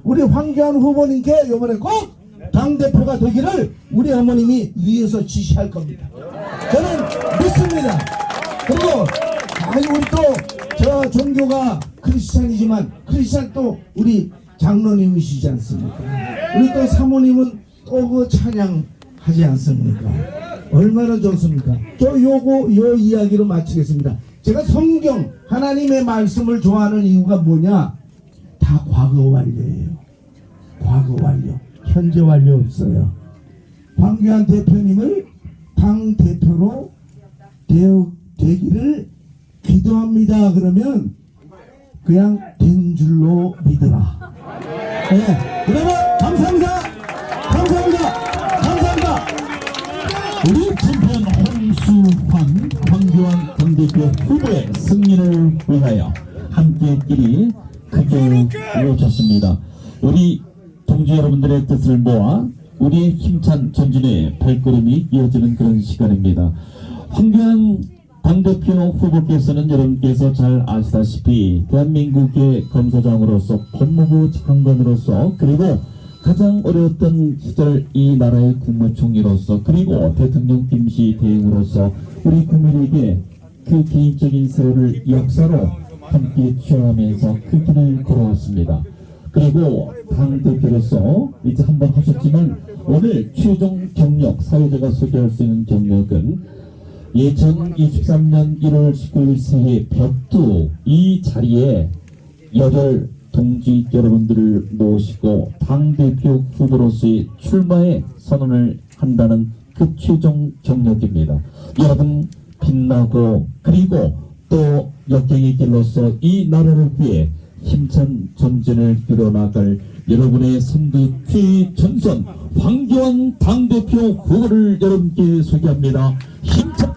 우리 황교안 후보님께 이번에 꼭 당대표가 되기를 우리 어머님이 위에서 지시할 겁니다. 저는 믿습니다. 그리고 우리 또 저 종교가 크리스찬이지만 크리스찬 또 우리 장로님이시지 않습니까? 우리 또 사모님은 또 그 찬양하지 않습니까? 얼마나 좋습니까? 요 이야기로 마치겠습니다. 제가 성경 하나님의 말씀을 좋아하는 이유가 뭐냐? 다 과거 완료예요. 과거 완료. 현재 완료 없어요. 황교안 대표님을 당 대표로 되기를 기도합니다. 그러면 그냥 된 줄로 믿으라. 네. 그러면 감사합니다. 감사합니다. 감사합니다. 우리 챔피언 홍수환 황교안 당대표 후보의 승리를 위하여 함께끼리 크게 외쳤습니다. 우리 동지 여러분들의 뜻을 모아 우리의 힘찬 전진의 발걸음이 이어지는 그런 시간입니다. 황교안 당대표 후보께서는 여러분께서 잘 아시다시피 대한민국의 검사장으로서 법무부 장관으로서 그리고 가장 어려웠던 시절 이 나라의 국무총리로서 그리고 대통령 임시 대행으로서 우리 국민에게 그 개인적인 세월을 역사로 함께 취하면서 그 길을 걸어왔습니다. 그리고 당대표로서 이제 한번 하셨지만 오늘 최종 경력, 사회자가 소개할 수 있는 경력은 2023년 1월 19일 새해 벽두 이 자리에 열혈 동지 여러분들을 모시고 당대표 후보로서의 출마에 선언을 한다는 그 최종 경력입니다. 여러분 빛나고 그리고 또 역경의 길로서 이 나라를 위해 힘찬 전진을 이뤄나갈 여러분의 선두 최전선 황교안 당대표 후보를 여러분께 소개합니다. 힘찬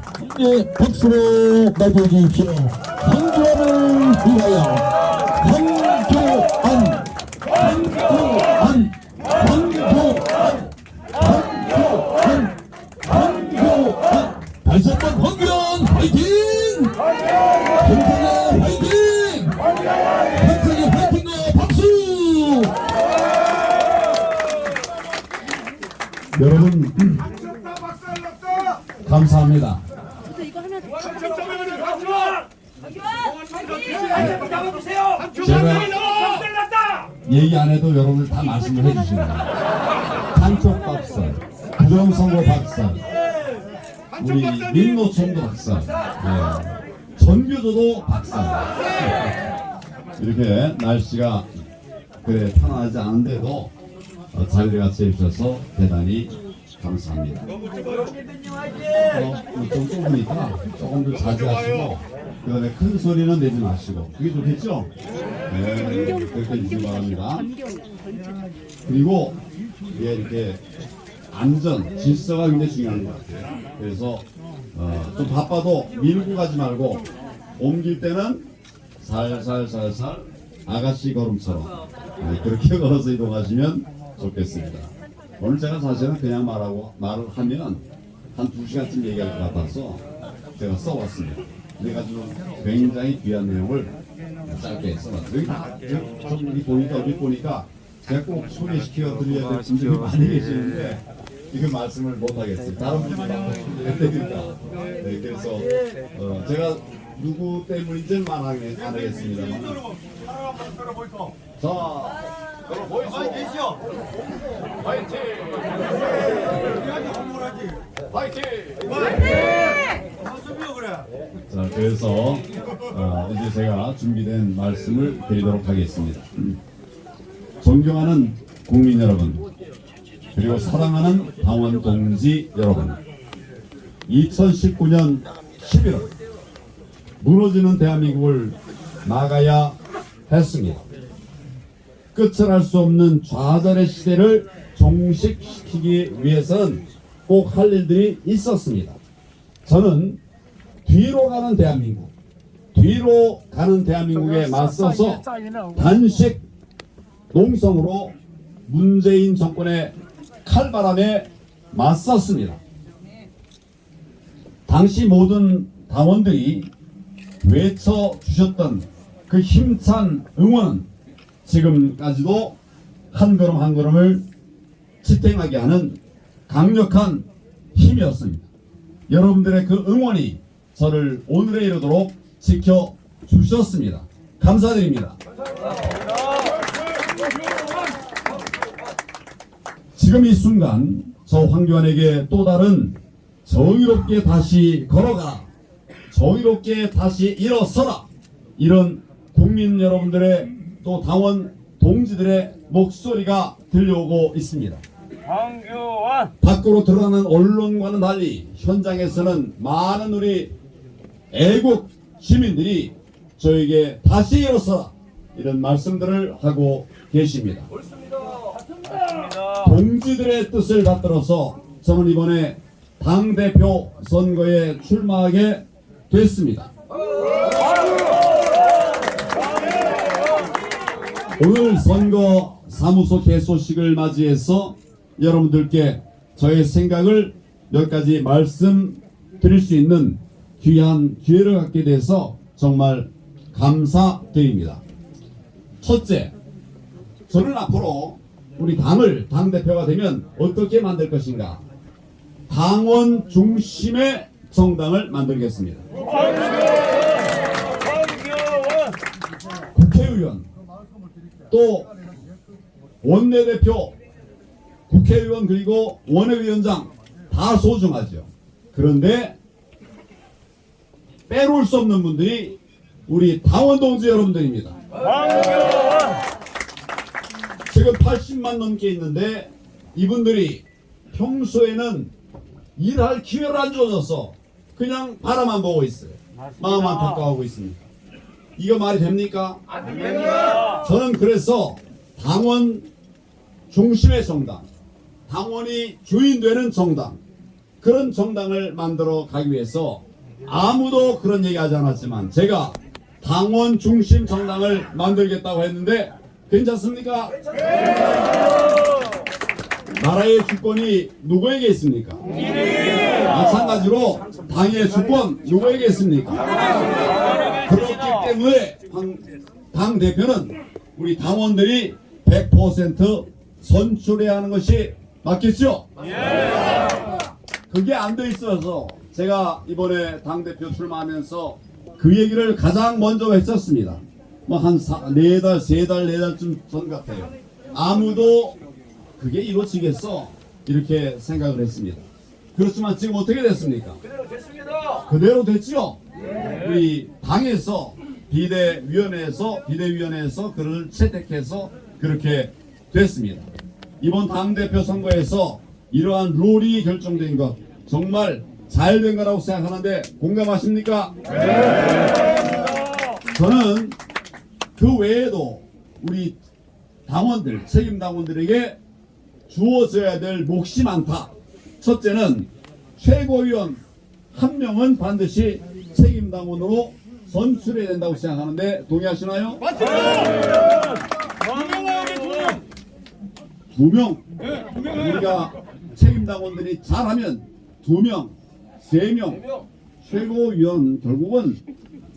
박수로 맞이해 주십시오. 황교안을 위하여 황교안 다시 한번 황교안 화이팅! 김상현 화이팅! 박상현 화이팅과 박수! 여러분 감사합니다. 제가 얘기 안 해도 여러분들 다 말씀을 해주십니다. 한쪽 박사, 부정선거 박사, 우리 민노총도 박사, 전교조도 박사. 이렇게 날씨가 그래 편안하지 않은데도 자리를 같이 해주셔서 대단히 감사합니다. 좀 좁으니까 조금 더 자제하시고 그 다음에 큰 소리는 내지 마시고 그게 좋겠죠? 네, 그렇게 해주시기 바랍니다. 그리고 이렇게 안전, 질서가 굉장히 중요한 것 같아요. 그래서 좀 바빠도 밀고 가지 말고 옮길 때는 살살살살 아가씨 걸음처럼 그렇게 걸어서 이동하시면 좋겠습니다. 오늘 제가 사실은 그냥 말을 하면 한 2시간쯤 얘기할 것 같아서 제가 써왔습니다. 그래가지고 굉장히 귀한 내용을 짧게 써봤어요. 여기 보니까 제가 꼭 소개시켜 드려야 될 분들이 많이 계시는데 이거 말씀을 못 하겠어요. 다른 분들이 막 소개해드리니까. 네, 그래서 제가 누구 때문인지는 안 하겠습니다. 자, 여러분 많이 계시죠? 화이팅! 화이팅! 자, 그래서 이제 제가 준비된 말씀을 드리도록 하겠습니다. 존경하는 국민 여러분, 그리고 사랑하는 당원 동지 여러분, 2019년 11월 무너지는 대한민국을 막아야 했습니다. 끝을 할 수 없는 좌절의 시대를 종식시키기 위해서는 꼭 할 일들이 있었습니다. 저는 뒤로 가는 대한민국에 맞서서 단식 농성으로 문재인 정권의 칼바람에 맞섰습니다. 당시 모든 당원들이 외쳐주셨던 그 힘찬 응원은 지금까지도 한 걸음 한 걸음을 지탱하게 하는 강력한 힘이었습니다. 여러분들의 그 응원이 저를 오늘에 이르도록 지켜주셨습니다. 감사드립니다. 지금 이 순간 저 황교안에게 또 다른 정의롭게 다시 걸어가라, 정의롭게 다시 일어서라, 이런 국민 여러분들의 또 당원 동지들의 목소리가 들려오고 있습니다. 황교안 밖으로 드러나는 언론과는 달리 현장에서는 많은 우리 애국 시민들이 저에게 다시 일어서라, 이런 말씀들을 하고 계십니다. 동지들의 뜻을 받들어서 저는 이번에 당대표 선거에 출마하게 됐습니다. 오늘 선거 사무소 개소식을 맞이해서 여러분들께 저의 생각을 몇 가지 말씀드릴 수 있는 귀한 기회를 갖게 돼서 정말 감사드립니다. 첫째, 저는 앞으로 우리 당대표가 되면 어떻게 만들 것인가? 당원 중심의 정당을 만들겠습니다. 국회의원, 또 원내대표, 국회의원 그리고 원외위원장 다 소중하죠. 그런데 빼놓을 수 없는 분들이 우리 당원 동지 여러분들입니다. 지금 80만 넘게 있는데 이분들이 평소에는 일할 기회를 안 주어져서 그냥 바라만 보고 있어요. 마음 안타까워하고 있습니다. 이거 말이 됩니까? 안 됩니다. 저는 그래서 당원 중심의 정당, 당원이 주인되는 정당, 그런 정당을 만들어 가기 위해서 아무도 그런 얘기 하지 않았지만 제가 당원 중심 정당을 만들겠다고 했는데 괜찮습니까? 나라의 주권이 누구에게 있습니까? 마찬가지로 당의 주권 누구에게 있습니까? 그렇기 때문에 당 대표는 우리 당원들이 100% 선출해야 하는 것이 맞겠죠? 그게 안 돼 있어서 제가 이번에 당대표 출마하면서 그 얘기를 가장 먼저 했었습니다. 뭐 한 4달, 4달쯤 전 같아요. 아무도 그게 이루어지겠어? 이렇게 생각을 했습니다. 그렇지만 지금 어떻게 됐습니까? 그대로 됐습니다. 그대로 됐죠? 우리 당에서 비대위원회에서 그를 채택해서 그렇게 됐습니다. 이번 당대표 선거에서 이러한 룰이 결정된 것 정말 잘 된 거라고 생각하는데 공감하십니까? 저는 그 외에도 우리 당원들, 책임 당원들에게 주어져야 될 몫이 많다. 첫째는 최고위원 한 명은 반드시 책임 당원으로 선출해야 된다고 생각하는데 동의하시나요? 맞습니다. 2명. 우리가 책임 당원들이 잘하면 2명, 3명, 최고위원 결국은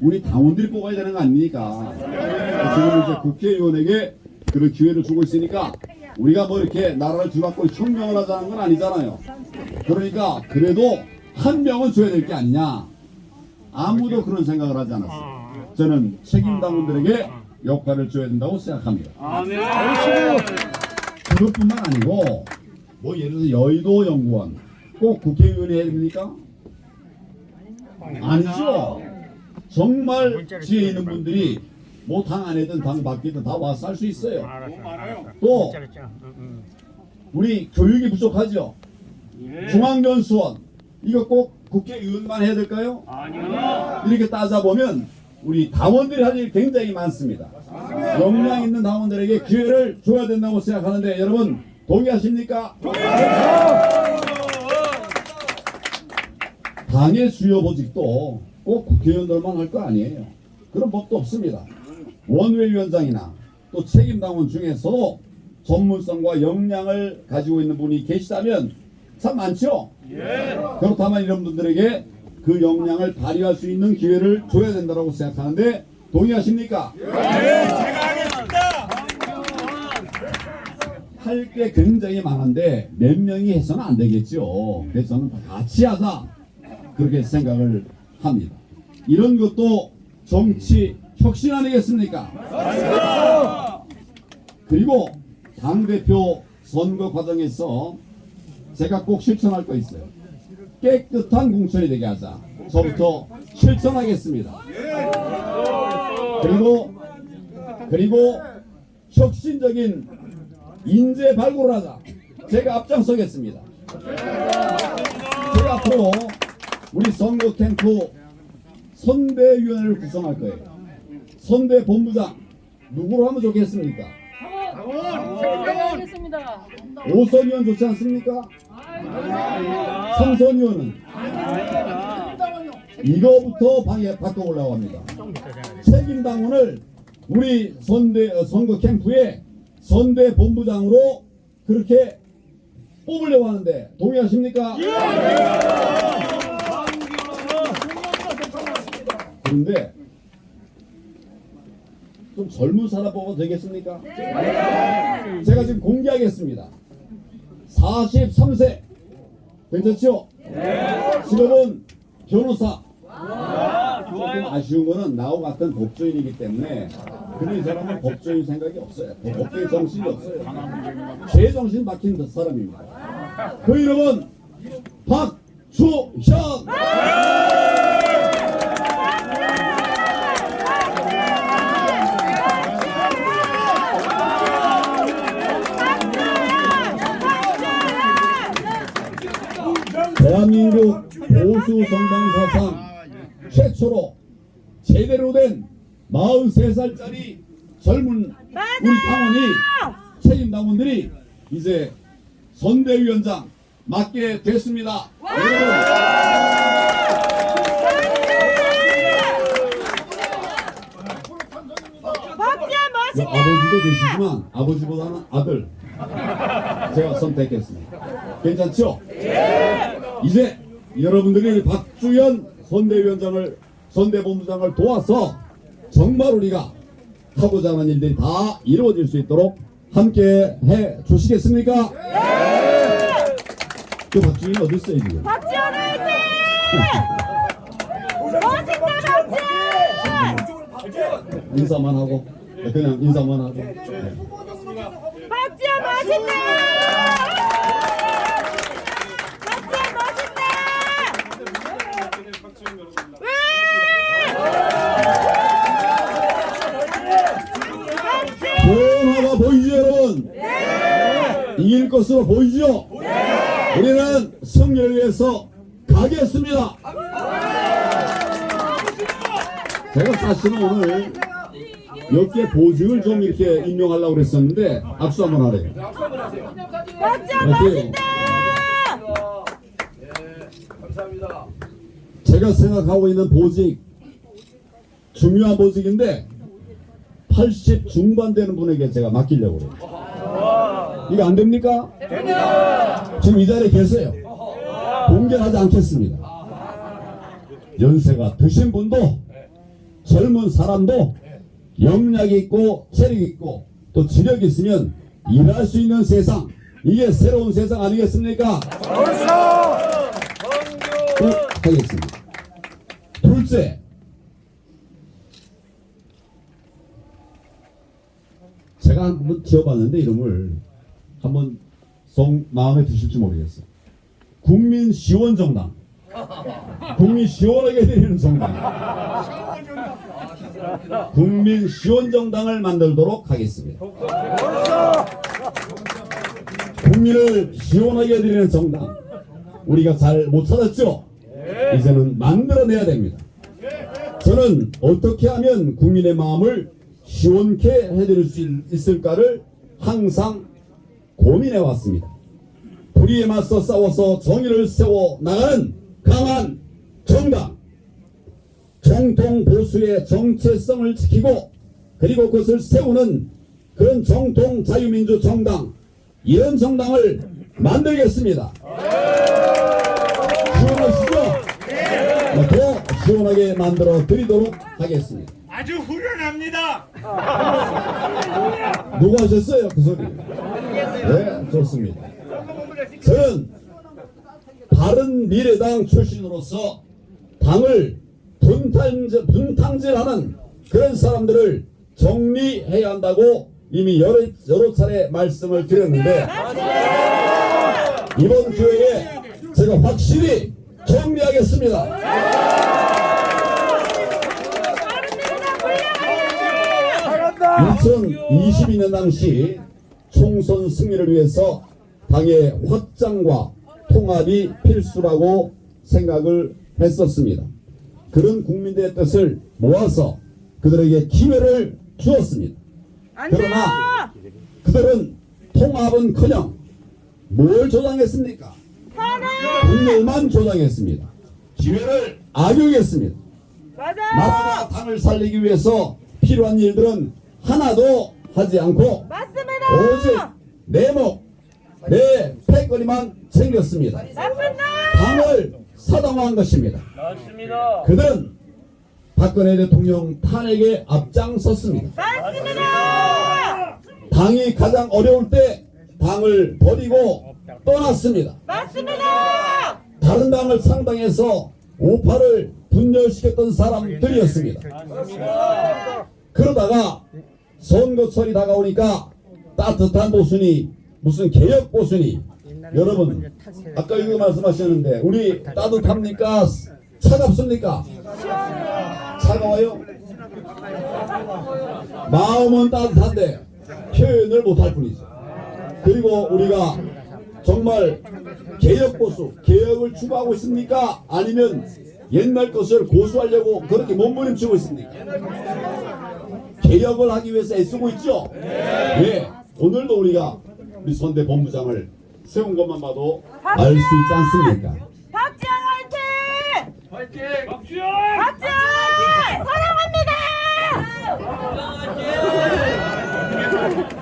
우리 당원들이 뽑아야 되는 거 아닙니까? 지금 이제 국회의원에게 그런 기회를 주고 있으니까 우리가 뭐 이렇게 나라를 뒤바꿔 혁명을 하자는 건 아니잖아요. 그러니까 그래도 한 명은 줘야 될 게 아니냐. 아무도 그런 생각을 하지 않았어요. 저는 책임 당원들에게 역할을 줘야 된다고 생각합니다. 그것뿐만 아니고 뭐 예를 들어서 여의도 연구원 꼭 국회의원이 해야 됩니까? 아니죠. 정말 지혜 있는 분들이 뭐 당 안에든 당 밖이든 다 와서 할 수 있어요. 또 우리 교육이 부족하죠. 중앙연수원 이거 꼭 국회의원만 해야 될까요? 아니요. 이렇게 따져보면 우리 당원들이 할 일이 굉장히 많습니다. 역량 있는 당원들에게 기회를 줘야 된다고 생각하는데 여러분 동의하십니까? 당의 주요 보직도 꼭 국회의원들만 할 거 아니에요. 그런 법도 없습니다. 원외위원장이나 또 책임당원 중에서도 전문성과 역량을 가지고 있는 분이 계시다면 참 많죠? 그렇다면 이런 분들에게 그 역량을 발휘할 수 있는 기회를 줘야 된다고 생각하는데 동의하십니까? 제가 하겠습니다. 할 게 굉장히 많은데 몇 명이 해서는 안 되겠죠. 그래서 저는 같이 하자 그렇게 생각을 합니다. 이런 것도 정치 혁신 아니겠습니까? 그리고 당대표 선거 과정에서 제가 꼭 실천할 거 있어요. 깨끗한 공천이 되게 하자. 저부터 실천하겠습니다. 그리고 혁신적인 인재 발굴을 하자. 제가 앞장서겠습니다. 제가 앞으로 우리 선거 캠프 선대위원회를 구성할 거예요. 선대본부장 누구로 하면 좋겠습니까? 하겠습니다. 오선 의원 좋지 않습니까? 삼선 의원은 이거부터 바꿔보려고 합니다. 책임당원을 우리 선거 캠프의 선대본부장으로 그렇게 뽑으려고 하는데 동의하십니까? 그런데 좀 젊은 사람 뽑아도 되겠습니까? 제가 지금 공개하겠습니다. 43세 괜찮죠? 직업은 변호사. 조금 아쉬운 거는 나하고 같은 법조인이기 때문에 근데 이 사람은 법조인 생각이 없어요. 법조인 정신이 없어요. 제 정신 박힌 사람입니다. 그 이름은 박주현. 대한민국 보수 정당 사상 최초로 제대로 된 43살짜리 젊은 우리 당원이 책임 당원들이 이제 선대위원장 맡게 됐습니다. 아버지도 되시지만 아버지보다는 아들 제가 선택했습니다. 괜찮죠? 이제 여러분들이 박주현 선대본부장을 도와서 정말 우리가 하고자 하는 일들이 다 이루어질 수 있도록 함께 해 주시겠습니까? 그 박주현이 어디 있어요 지금? 박지원 화이팅! 멋있다 박지원! 인사만 하고 그냥 인사만 하고. 박지원 멋있다! 박지원 멋있다! 변화가 보이죠 여러분? 이길 것으로 보이죠? 우리는 승리를 위해서 가겠습니다. 제가 사실은 오늘 몇 개 보직을 좀 이렇게 임명하려고 그랬었는데 악수 한번 하래요. 박지원 멋있다! 감사합니다. 제가 생각하고 있는 보직 중요한 보직인데 80 중반 되는 분에게 제가 맡기려고 그래요. 이거 안 됩니까? 지금 이 자리에 계세요. 공개하지 않겠습니다. 연세가 드신 분도 젊은 사람도 역량이 있고 체력이 있고 또 지력이 있으면 일할 수 있는 세상, 이게 새로운 세상 아니겠습니까? 꼭 하겠습니다. 둘째, 제가 한번 지어봤는데 이름을 한번 마음에 드실지 모르겠어요. 국민 시원정당. 국민 시원하게 드리는 정당. 국민 시원정당을 만들도록 하겠습니다. 국민을 시원하게 드리는 정당. 우리가 잘 못 찾았죠? 이제는 만들어내야 됩니다. 저는 어떻게 하면 국민의 마음을 시원케 해드릴 수 있을까를 항상 고민해 왔습니다. 불의에 맞서 싸워서 정의를 세워 나가는 강한 정당, 정통 보수의 정체성을 지키고 그리고 그것을 세우는 그런 정통 자유민주 정당, 이런 정당을 만들겠습니다. 시원하시죠? 더 시원하게 만들어 드리도록 하겠습니다. 아주 후련합니다. 누가 하셨어요 그 소리? 네, 좋습니다. 저는 바른미래당 출신으로서 당을 분탕질하는 그런 사람들을 정리해야 한다고 이미 여러 차례 말씀을 드렸는데 이번 기회에 제가 확실히 정리하겠습니다. 2022년 당시 총선 승리를 위해서 당의 확장과 통합이 필수라고 생각을 했었습니다. 그런 국민들의 뜻을 모아서 그들에게 기회를 주었습니다. 그러나 그들은 통합은커녕 뭘 조장했습니까? 분열만 조장했습니다. 기회를 악용했습니다. 나라가 당을 살리기 위해서 필요한 일들은 하나도 하지 않고 오직 내 패거리만 챙겼습니다. 당을 사당화한 것입니다. 그들은 박근혜 대통령 탄핵에 앞장섰습니다. 당이 가장 어려울 때 당을 버리고 떠났습니다. 다른 당을 상당해서 우파를 분열시켰던 사람들이었습니다. 그러다가 선거철이 다가오니까 따뜻한 보수니 무슨 개혁 보수니 여러분 아까 이거 말씀하셨는데 우리 따뜻합니까? 차갑습니까? 차가워요? 마음은 따뜻한데 표현을 못할 뿐이죠. 그리고 우리가 정말 개혁 보수, 개혁을 추구하고 있습니까? 아니면 옛날 것을 고수하려고 그렇게 몸부림치고 있습니까? 개혁을 하기 위해서 애쓰고 있죠? 네. 오늘도 우리가 우리 선대 본부장을 세운 것만 봐도 알 수 있지 않습니까? 박지원 화이팅! 화이팅! 박주영! 박지원 사랑합니다!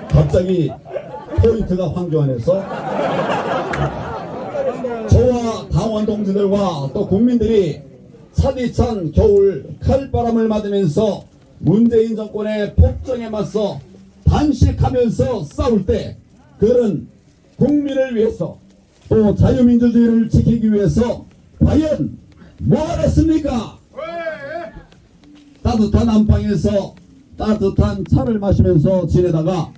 갑자기 포인트가 황교안에서 저와 당원 동지들과 또 국민들이 차디찬 겨울 칼바람을 맞으면서 문재인 정권의 폭정에 맞서 단식하면서 싸울 때 그들은 국민을 위해서 또 자유민주주의를 지키기 위해서 과연 뭐가 됐습니까? 따뜻한 안방에서 따뜻한 차를 마시면서 지내다가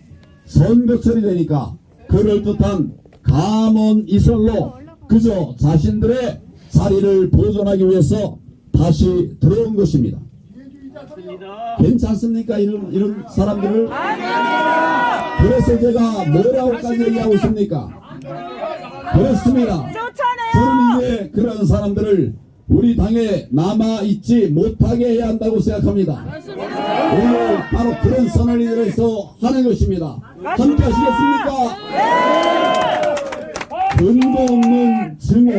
선거철이 되니까 그럴듯한 감언 이설로 그저 자신들의 자리를 보존하기 위해서 다시 들어온 것입니다. 괜찮습니까? 이런 사람들을? 그래서 제가 뭐라고까지 얘기하고 있습니까? 그렇습니다. 저는 이제 그런 사람들을 우리 당에 남아있지 못하게 해야 한다고 생각합니다. 오늘 바로 그런 선언이 들어서 하는 것입니다. 함께 하시겠습니까? 근거 없는 증오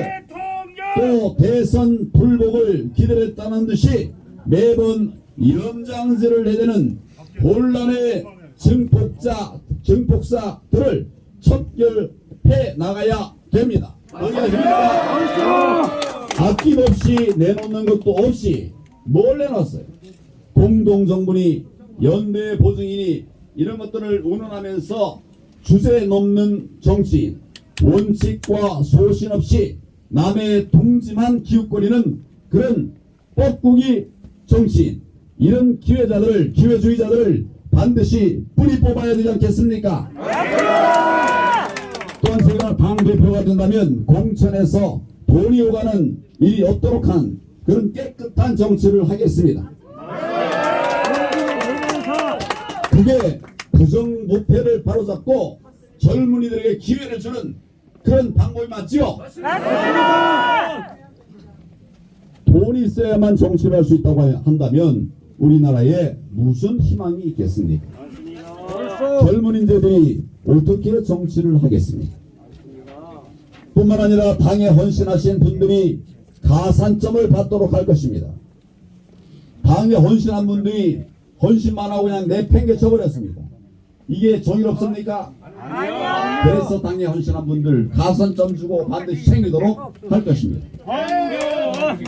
또 대선 불복을 기다렸다는 듯이 매번 염장질을 해대는 본란의 증폭사들을 척결해 나가야 됩니다. 아낌없이 내놓는 것도 없이 뭘 내놨어요? 공동정부니 연대 보증이니 이런 것들을 운운하면서 주제 넘는 정치인, 원칙과 소신 없이 남의 둥지만 기웃거리는 그런 뻐꾸기 정치인, 이런 기회주의자들을 반드시 뿌리 뽑아야 되지 않겠습니까? 또한 제가 당대표가 된다면 공천에서 돈이 오가는 일이 없도록 한 그런 깨끗한 정치를 하겠습니다. 그게 부정부패를 바로잡고 젊은이들에게 기회를 주는 그런 방법이 맞지요? 맞습니다! 돈이 있어야만 정치를 할 수 있다고 한다면 우리나라에 무슨 희망이 있겠습니까? 젊은 인재들이 어떻게 정치를 하겠습니까? 뿐만 아니라 당에 헌신하신 분들이 가산점을 받도록 할 것입니다. 당에 헌신한 분들이 헌신만 하고 그냥 내팽개쳐버렸습니다. 이게 정의롭습니까? 그래서 당에 헌신한 분들 가산점 주고 반드시 챙기도록 할 것입니다.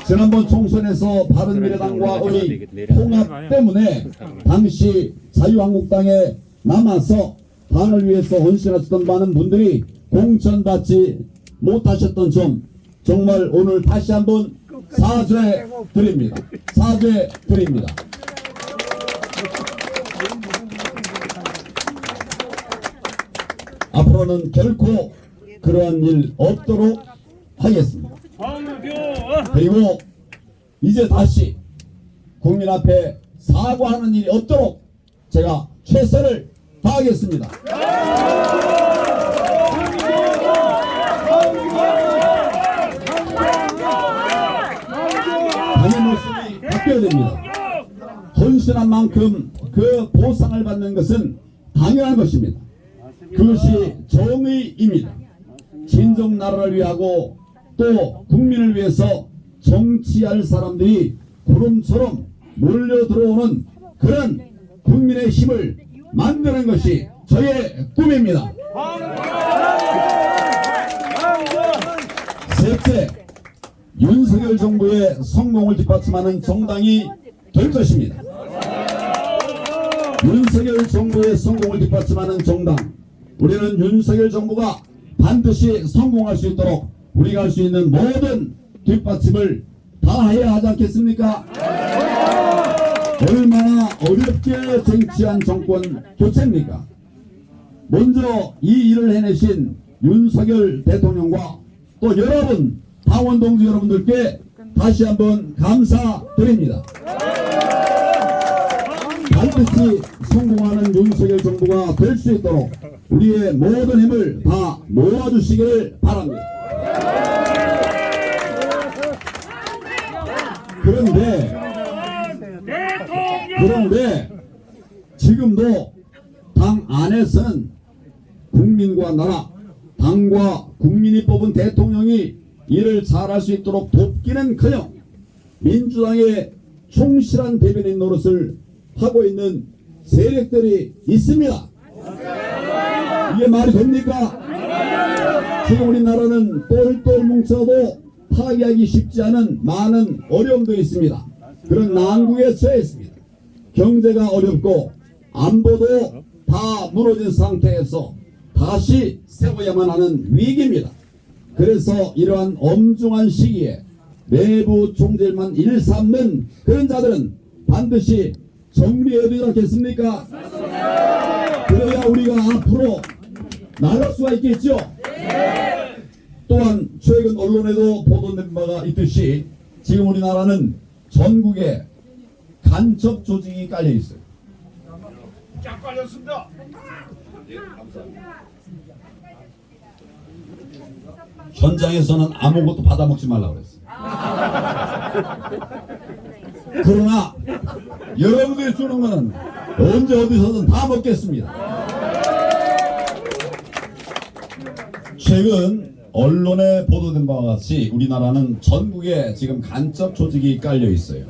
지난번 총선에서 바른미래당과의 통합 때문에 당시 자유한국당에 남아서 당을 위해서 헌신하셨던 많은 분들이 공천받지 못하셨던 점 정말 오늘 다시 한번 사죄 드립니다. 사죄 드립니다. 앞으로는 결코 그러한 일 없도록 하겠습니다. 그리고 이제 다시 국민 앞에 사과하는 일이 없도록 제가 최선을 다하겠습니다. 당의 모습이 바뀌어야 됩니다. 헌신한 만큼 그 보상을 받는 것은 당연한 것입니다. 그것이 정의입니다. 진정 나라를 위하고 또 국민을 위해서 정치할 사람들이 구름처럼 몰려 들어오는 그런 국민의 힘을 만드는 것이 저의 꿈입니다. 셋째, 윤석열 정부의 성공을 뒷받침하는 정당이 될 것입니다. 윤석열 정부의 성공을 뒷받침하는 정당, 우리는 윤석열 정부가 반드시 성공할 수 있도록 우리가 할 수 있는 모든 뒷받침을 다 해야 하지 않겠습니까? 얼마나 어렵게 쟁취한 정권 교체입니까? 먼저 이 일을 해내신 윤석열 대통령과 또 여러분 당원 동지 여러분들께 다시 한번 감사드립니다. 반드시 성공하는 윤석열 정부가 될 수 있도록 우리의 모든 힘을 다 모아주시기를 바랍니다. 그런데 지금도 당 안에서는 국민과 나라, 당과 국민이 뽑은 대통령이 일을 잘할 수 있도록 돕기는커녕 민주당의 충실한 대변인 노릇을 하고 있는 세력들이 있습니다. 이게 말이 됩니까? 지금 우리나라는 똘똘 뭉쳐도 파괴하기 쉽지 않은 많은 어려움들이 있습니다. 그런 난국에 처해 있습니다. 경제가 어렵고 안보도 다 무너진 상태에서 다시 세워야만 하는 위기입니다. 그래서 이러한 엄중한 시기에 내부 총질만 일삼는 그런 자들은 반드시 정리해야 되지 않겠습니까? 그래야 우리가 앞으로 나갈 수가 있겠죠. 또한 최근 언론에도 보도된 바가 있듯이 지금 우리나라는 전국에 간첩 조직이 깔려 있어요. 쫙 깔렸습니다. 현장에서는 아무것도 받아먹지 말라고 그랬어요. 그러나 여러분들이 주는 거는 언제 어디서든 다 먹겠습니다. 최근 언론에 보도된 바와 같이 우리나라는 전국에 지금 간첩 조직이 깔려 있어요.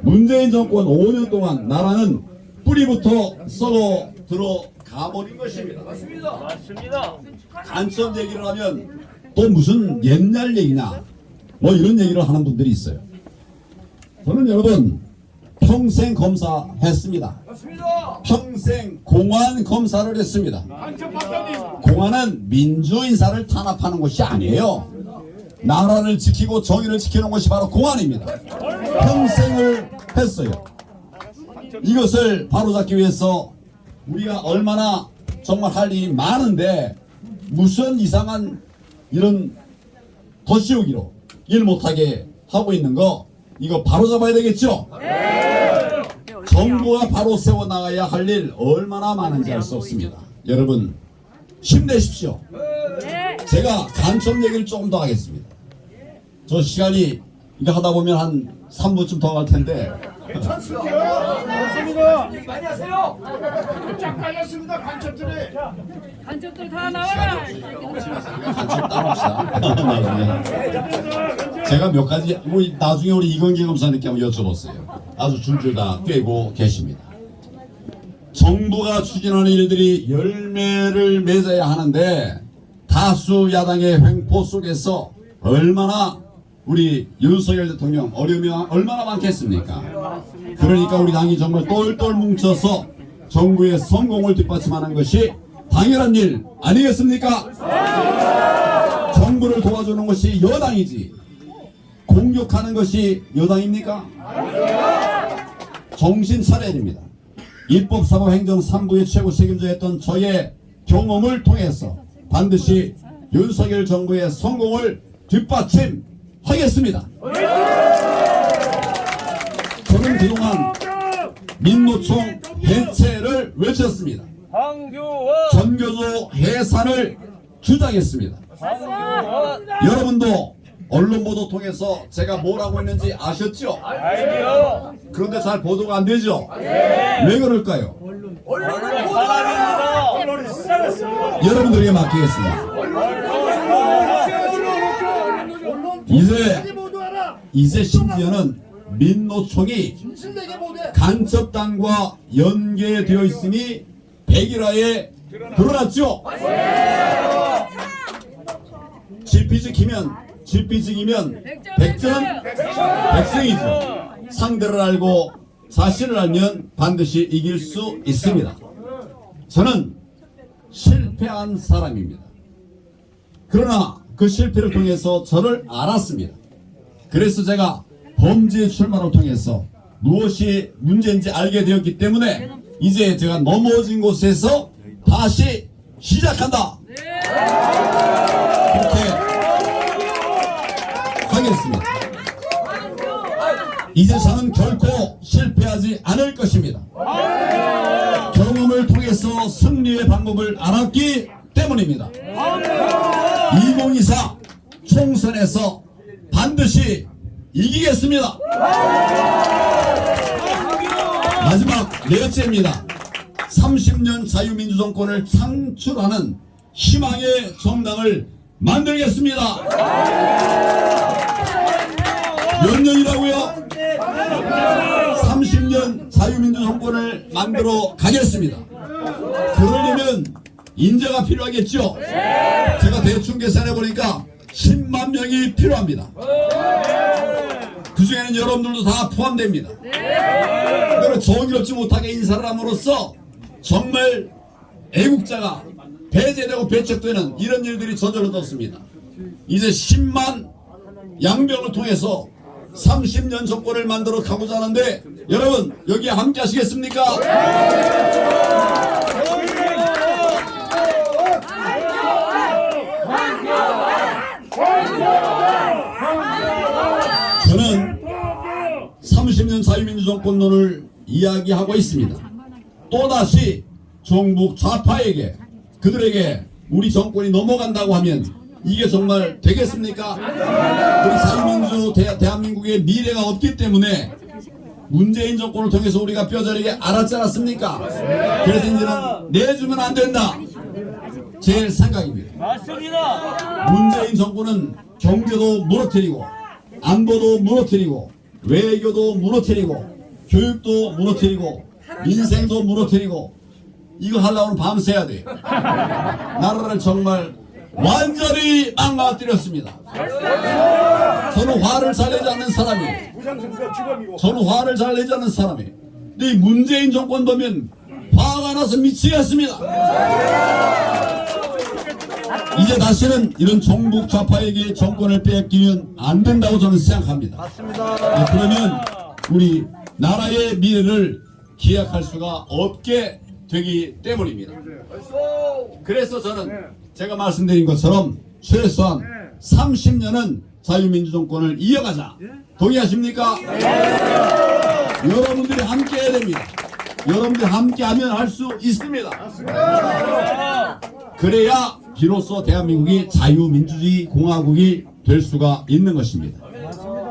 문재인 정권 5년 동안 나라는 뿌리부터 썩어 들어가 버린 것입니다. 맞습니다. 간첩 얘기를 하면 또 무슨 옛날 얘기냐 뭐 이런 얘기를 하는 분들이 있어요. 저는 여러분 평생 검사했습니다. 맞습니다. 평생 공안 검사를 했습니다. 안철 박사님. 공안은 민주인사를 탄압하는 곳이 아니에요. 나라를 지키고 정의를 지키는 것이 바로 공안입니다. 평생을 했어요. 이것을 바로잡기 위해서 우리가 얼마나 정말 할 일이 많은데 무슨 이상한 이런 덧씌우기로 일 못하게 하고 있는 거 이거 바로잡아야 되겠죠? 정부가 바로 세워나가야 할 일 얼마나 많은지 알 수 없습니다. 여러분 힘내십시오. 제가 간첩 얘기를 조금 더 하겠습니다. 저 시간이 이거 하다 보면 한 3분쯤 더 갈 텐데 맞습니다. 많이 하세요. 쫙 깔렸습니다. 간첩들이. 간첩들 다 나와라. 간첩 따라합시다. 나중에 제가 몇 가지 뭐 나중에 우리 이건기 검사님께 한번 여쭤봤어요. 아주 줄줄 다 꿰고 계십니다. 정부가 추진하는 일들이 열매를 맺어야 하는데 다수 야당의 횡포 속에서 얼마나 우리 윤석열 대통령 어려움이 얼마나 많겠습니까? 그러니까 우리 당이 정말 똘똘 뭉쳐서 정부의 성공을 뒷받침하는 것이 당연한 일 아니겠습니까? 정부를 도와주는 것이 여당이지 공격하는 것이 여당입니까? 정신 차려야 됩니다. 입법, 사법, 행정 3부의 최고 책임자였던 저의 경험을 통해서 반드시 윤석열 정부의 성공을 뒷받침하겠습니다. 저는 그동안 민노총 해체를 외쳤습니다. 전교조 해산을 주장했습니다. 여러분도 언론 보도 통해서 제가 뭐라고 했는지 아셨죠? 그런데 잘 보도가 안 되죠? 왜 그럴까요? 여러분들에게 맡기겠습니다. 이제 심지어는 민노총이 간첩단과 연계되어 있음이 백일화에 드러났죠? 질피직이면 백전백승이죠. 상대를 알고 사실을 알면 반드시 이길 수 있습니다. 저는 실패한 사람입니다. 그러나 그 실패를 통해서 저를 알았습니다. 그래서 제가 범죄 출마를 통해서 무엇이 문제인지 알게 되었기 때문에 이제 제가 넘어진 곳에서 다시 시작한다. 그렇게 하겠습니다. 이제 저는 결코 실패하지 않을 것입니다. 경험을 통해서 승리의 방법을 알았기 때문입니다. 2024 총선에서 반드시 이기겠습니다. 마지막 넷째입니다. 30년 자유민주정권을 창출하는 희망의 정당을 만들겠습니다. 몇 년이라고요? 30년 자유민주정권을 만들어 가겠습니다. 그러려면 인재가 필요하겠죠? 제가 대충 계산해 보니까 10만 명이 필요합니다. 그 중에는 여러분들도 다 포함됩니다. 그리고 정의롭지 못하게 인사를 함으로써 정말 애국자가 배제되고 배척되는 이런 일들이 저질러졌습니다. 이제 10만 양병을 통해서 30년 정권을 만들어 가고자 하는데 여러분 여기에 함께 하시겠습니까? 저는 30년 자유민주정권론을 이야기하고 있습니다. 또다시 종북 좌파에게 그들에게 우리 정권이 넘어간다고 하면 이게 정말 되겠습니까? 우리 자유민주 대한민국의 미래가 없기 때문에 문재인 정권을 통해서 우리가 뼈저리게 알았지 않았습니까? 그래서 이제는 내주면 안 된다. 제 생각입니다. 맞습니다. 문재인 정권은 경제도 무너뜨리고 안보도 무너뜨리고 외교도 무너뜨리고 교육도 무너뜨리고 민생도 무너뜨리고 이거 하려면 밤새야 돼. 나라를 정말 완전히 망가뜨렸습니다. 저는 화를 잘 내지 않는 사람이에요. 저는 화를 잘 내지 않는 사람이에요. 근데 이 문재인 정권 보면 화가 나서 미치겠습니다. 이제 다시는 이런 종북 좌파에게 정권을 빼앗기면 안 된다고 저는 생각합니다. 맞습니다. 그러면 우리 나라의 미래를 기약할 수가 없게 되기 때문입니다. 그래서 저는 제가 말씀드린 것처럼 최소한 30년은 자유민주정권을 이어가자. 동의하십니까? 여러분들이 함께 해야 됩니다. 여러분들이 함께하면 할 수 있습니다. 그래야 비로소 대한민국이 자유민주주의 공화국이 될 수가 있는 것입니다.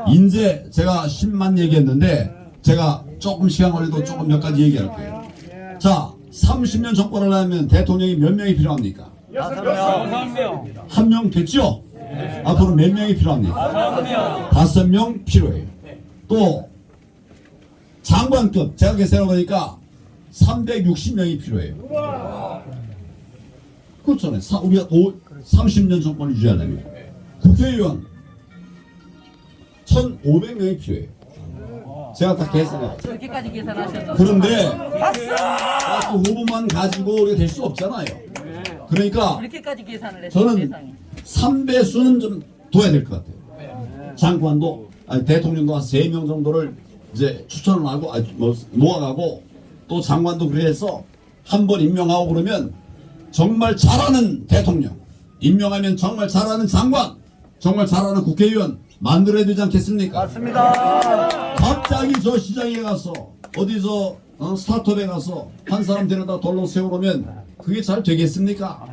이제 제가 10만 얘기했는데 제가 조금 시간 걸려도 조금 몇 가지 얘기할 거예요. 자, 30년 정권을 하면 대통령이 몇 명이 필요합니까? 6명. 한 명 됐죠? 앞으로 몇 명이 필요합니까? 5명 필요해요. 또 장관급 제가 계산해 보니까 360명이 필요해요. 그렇잖아요. 우리가 30년 정권을 유지하려면 국회의원 1,500명이 필요해요. 제가 다 계산해요. 그렇게까지 계산하셨어. 그런데 그 후보만 가지고 우리가 될 수 없잖아요. 그러니까 그렇게까지 계산을 했어. 저는 세상에. 3배수는 좀 둬야 될 것 같아요. 장관도 아니, 대통령도 한 3명 정도를 이제 추천을 하고 뭐 모아가고 또 장관도 그래서 한 번 임명하고 그러면 정말 잘하는 대통령, 임명하면 정말 잘하는 장관, 정말 잘하는 국회의원 만들어야 되지 않겠습니까? 맞습니다. 갑자기 저 시장에 가서 어디서 스타트업에 가서 한 사람 데려다 돌로 세워놓으면 그게 잘 되겠습니까?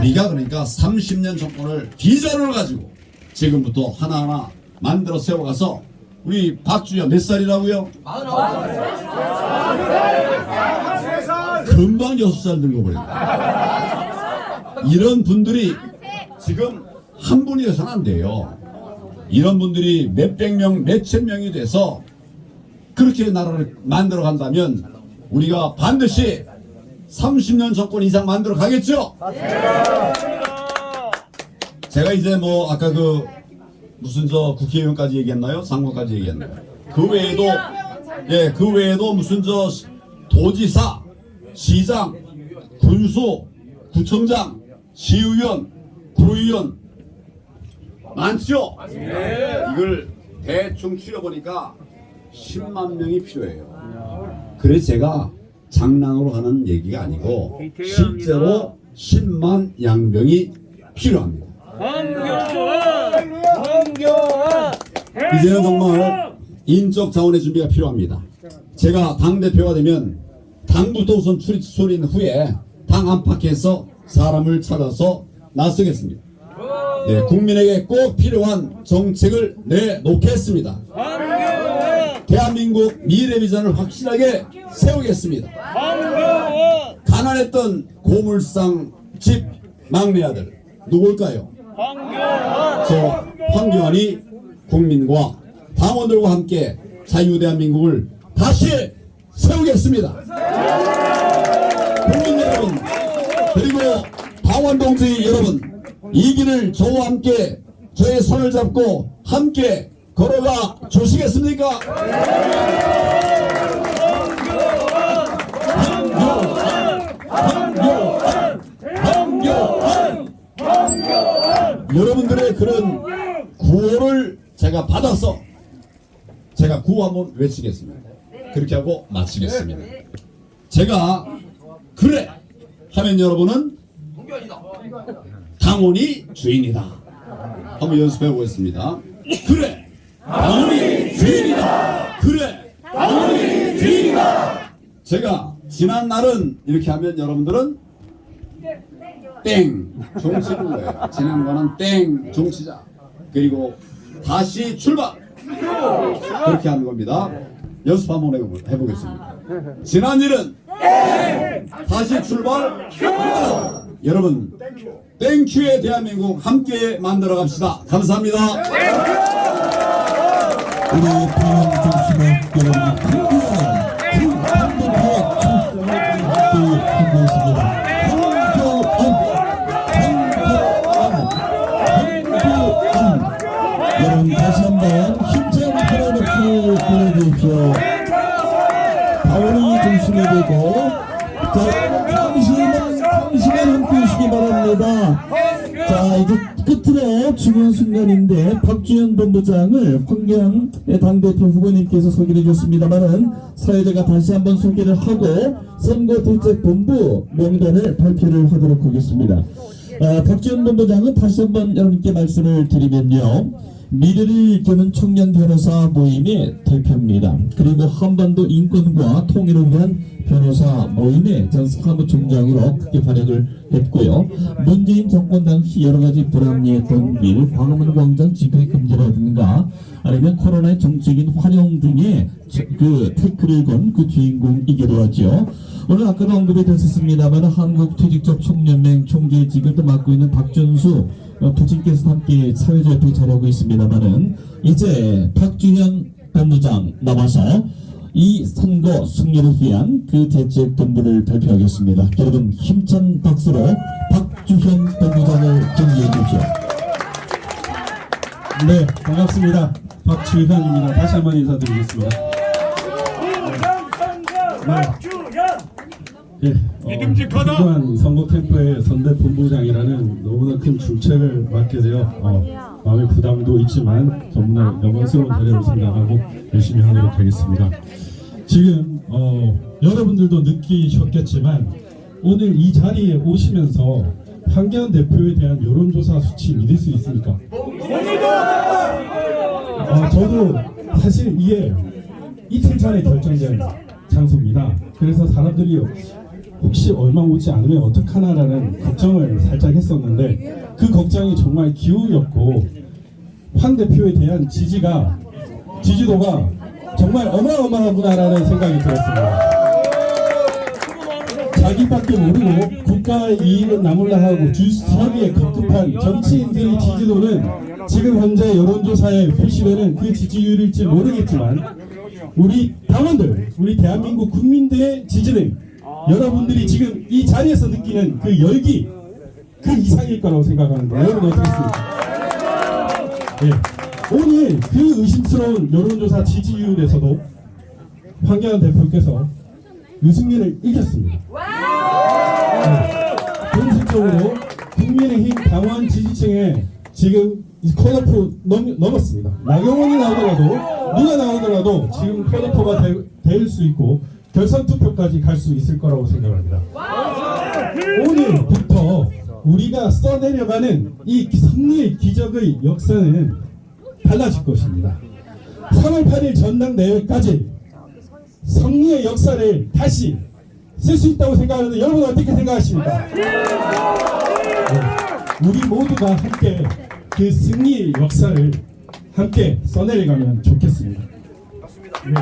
우리가 그러니까 30년 정권을 비전을 가지고 지금부터 하나하나 만들어 세워가서 우리 박주현 몇 살이라고요? 49살. 금방 6살 늙어버린다. 이런 분들이 지금 한 분이 돼서는 안 돼요. 이런 분들이 몇백 명, 몇천 명이 돼서 그렇게 나라를 만들어 간다면 우리가 반드시 30년 정권 이상 만들어 가겠죠? 제가 이제 뭐 아까 그 무슨 저 국회의원까지 얘기했나요? 장관까지 얘기했나요? 그 외에도 예, 그 외에도 무슨 저 도지사, 시장, 군수, 구청장, 시의원, 구의원 많죠? 이걸 대충 추려보니까 10만 명이 필요해요. 그래서 제가 장난으로 하는 얘기가 아니고 실제로 10만 양병이 필요합니다. 이제는 정말 인적 자원의 준비가 필요합니다. 제가 당대표가 되면 당부터 우선 추린 후에 당 안팎에서 사람을 찾아서 나서겠습니다. 네, 국민에게 꼭 필요한 정책을 내놓겠습니다. 대한민국 미래 비전을 확실하게 세우겠습니다. 가난했던 고물상 집 막내 아들 누굴까요? 저 황교안이 국민과 당원들과 함께 자유대한민국을 다시 세우겠습니다. 국민 여러분 그리고 당원 동지 여러분 이 길을 저와 함께 저의 손을 잡고 함께 걸어가 주시겠습니까? 여러분들의 그런 구호를 제가 받아서 제가 구호 한번 외치겠습니다. 그렇게 하고 마치겠습니다. 제가 그래 하면 여러분은 당원이 주인이다. 한번 연습해 보겠습니다. 그래 당원이 주인이다. 그래 당원이 주인이다. 제가 지난 날은 이렇게 하면 여러분들은 땡 종치는 거예요. 지난 거는 땡 종치자. 그리고 다시 출발 그렇게 하는 겁니다. 연습 한번 해보겠습니다. 지난 일은 다시 출발. 여러분 땡큐의 대한민국 함께 만들어 갑시다. 감사합니다. 우리 당원 중심의 여러분 여러분 다시 한번 힘찬 큰 박수 보내주십시오. 당원이 중심이 되고 자 잠시만 함께 해주시기 바랍니다. 자 이제 끝으로 중요한 순간인데 박주현 본부장을 황교안 당대표 후보님께서 소개를 해줬습니다만은 사회자가 다시 한번 소개를 하고 선거대책본부 명단을 발표를 하도록 하겠습니다. 박주현 본부장은 다시 한번 여러분께 말씀을 드리면요. 미래를 여는 청년 변호사 모임의 대표입니다. 그리고 한반도 인권과 통일을 위한 변호사 모임의 전 사무총장으로 크게 활약을 했고요. 문재인 정권 당시 여러가지 불합리했던 일, 광화문 광장 집회 금지라든가 아니면 코로나의 정책인 환영 등의 그 태클을 건 그 주인공이기도 하죠. 오늘 아까도 언급이 됐었습니다만 한국퇴직자 총연맹 총재직을 또 맡고 있는 박준수 부친께서 함께 사회자협회 자리하고 있습니다만은 이제 박주현 본부장 나와서 이 선거 승리를 위한 그 대책 본부를 발표하겠습니다. 여러분 힘찬 박수로 박주현 본부장을 정리해 주십시오. 네, 반갑습니다. 박주현입니다. 다시 한번 인사드리겠습니다. 예, 이동한 선거 캠프의 선대 본부장이라는 너무나 큰 중책을 맡게 되어 마음의 부담도 있지만 너무나 영광스러운 자리라고 생각하고 열심히 하도록 하겠습니다. 지금 여러분들도 느끼셨겠지만 오늘 이 자리에 오시면서 황교안 대표에 대한 여론조사 수치 믿을 수 있습니까? 저도 사실 이게 이틀 전에 결정된 장소입니다. 그래서 사람들이 혹시 얼마 오지 않으면 어떡하나라는 걱정을 살짝 했었는데 그 걱정이 정말 기우였고 황 대표에 대한 지지도가 정말 어마어마하구나라는 생각이 들었습니다. 자기밖에 모르고 국가의 이익은 나몰라 하고 주사위에 급급한 정치인들의 지지도는 지금 현재 여론조사에 표시되는 그 지지율일지 모르겠지만 우리 당원들, 우리 대한민국 국민들의 지지는 여러분들이 지금 이 자리에서 느끼는 그 열기 그 이상일 거라고 생각하는데 여러분 어떻게 생각하십니까? 네. 오늘 그 의심스러운 여론조사 지지율에서도 황교안 대표께서 유승민을 이겼습니다. 공식적으로 국민의힘 당원 지지층에 지금 컷오프 넘었습니다. 나경원이 나오더라도 누가 나오더라도 지금 컷오프가 될 수 있고 결선 투표까지 갈 수 있을 거라고 생각합니다. 오늘부터 우리가 써내려가는 이 승리의 기적의 역사는 달라질 것입니다. 3월 8일 전당대회까지 승리의 역사를 다시 쓸 수 있다고 생각하는데 여러분 어떻게 생각하십니까? 네. 우리 모두가 함께 그 승리의 역사를 함께 써내려가면 좋겠습니다. 네.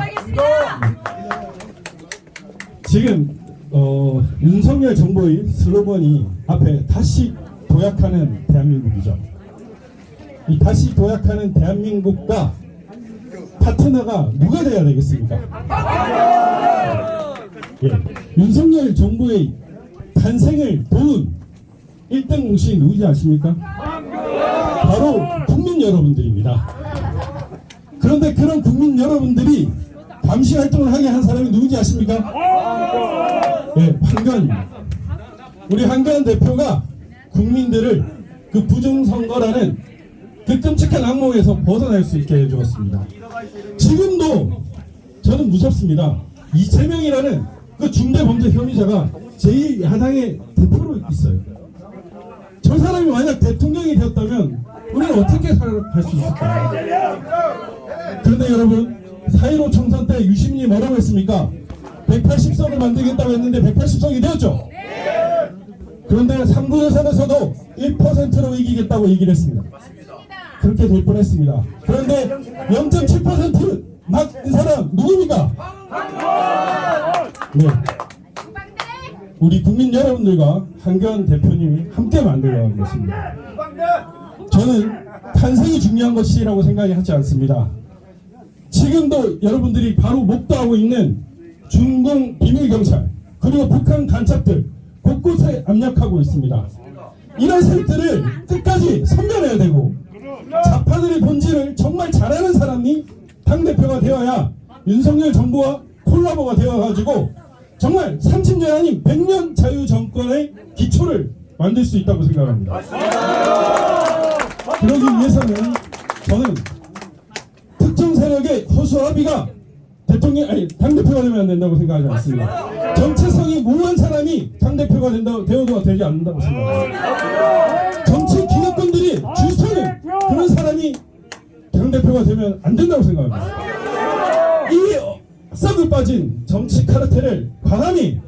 지금 윤석열 정부의 슬로건이 앞에 다시 도약하는 대한민국이죠. 이 다시 도약하는 대한민국과 파트너가 누가 돼야 되겠습니까? 예. 윤석열 정부의 탄생을 도운 1등 공신이 누구지 아십니까? 바로 국민 여러분들입니다. 그런데 그런 국민 여러분들이 감시 활동을 하게 한 사람이 누구지 아십니까? 예, 황교안입니다. 우리 황교안 대표가 국민들을 그 부정선거라는 그 끔찍한 악몽에서 벗어날 수 있게 해주었습니다. 지금도 저는 무섭습니다. 이재명이라는 그 중대범죄 혐의자가 제1야당의 대표로 있어요. 저 사람이 만약 대통령이 되었다면 우리는 어떻게 살아갈 수 있을까요? 그런데 여러분 4.15 총선 때 유시민이 뭐라고 했습니까? 180석을 만들겠다고 했는데 180석이 되었죠? 그런데 3구 예산에서도 1%로 이기겠다고 얘기를 했습니다. 그렇게 될 뻔했습니다. 그런데 0.7%를 막은 사람 누굽니까? 네. 우리 국민 여러분들과 황교안 대표님이 함께 만들어가는 것입니다. 저는 탄생이 중요한 것이라고 생각이 하지 않습니다. 지금도 여러분들이 바로 목도하고 있는 중공 비밀경찰 그리고 북한 간첩들 곳곳에 압력하고 있습니다. 이런 세력들을 끝까지 섬멸해야 되고 좌파들의 본질을 정말 잘하는 사람이 당대표가 되어야 윤석열 정부와 콜라보가 되어가지고 정말 30년 아닌 100년 자유정권의 기초를 만들 수 있다고 생각합니다. 그러기 위해서는 저는 특정 세력의 허수아비가 당대표가 되면 안 된다고 생각하지 않습니다. 정체성이 모호한 사람이 당대표가 되어도 되지 않는다고 생각합니다. 정치 기득권들이 줄 서는 그런 사람이 당대표가 되면 안 된다고 생각합니다. 이 썩을 빠진 정치 카르텔을 과감히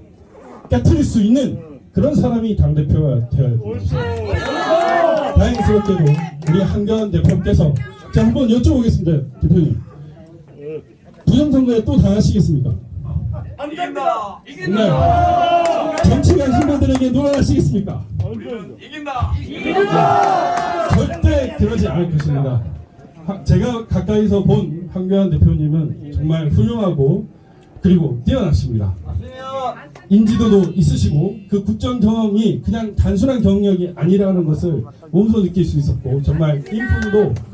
깨트릴 수 있는 그런 사람이 당대표가 되어야 됩니다. 다행스럽게도 우리 황교안 대표께서 자 한번 여쭤보겠습니다. 대표님 부정선거에 또 당하시겠습니까? 안 된다. 네. 정치 관심자들에게 놀아나시겠습니까? 이긴다. 절대 그러지 않을 것입니다. 제가 가까이서 본 황교안 대표님은 정말 훌륭하고 그리고 뛰어나십니다. 인지도도 있으시고 그 국정 경험이 그냥 단순한 경력이 아니라는 것을 몸소 느낄 수 있었고 정말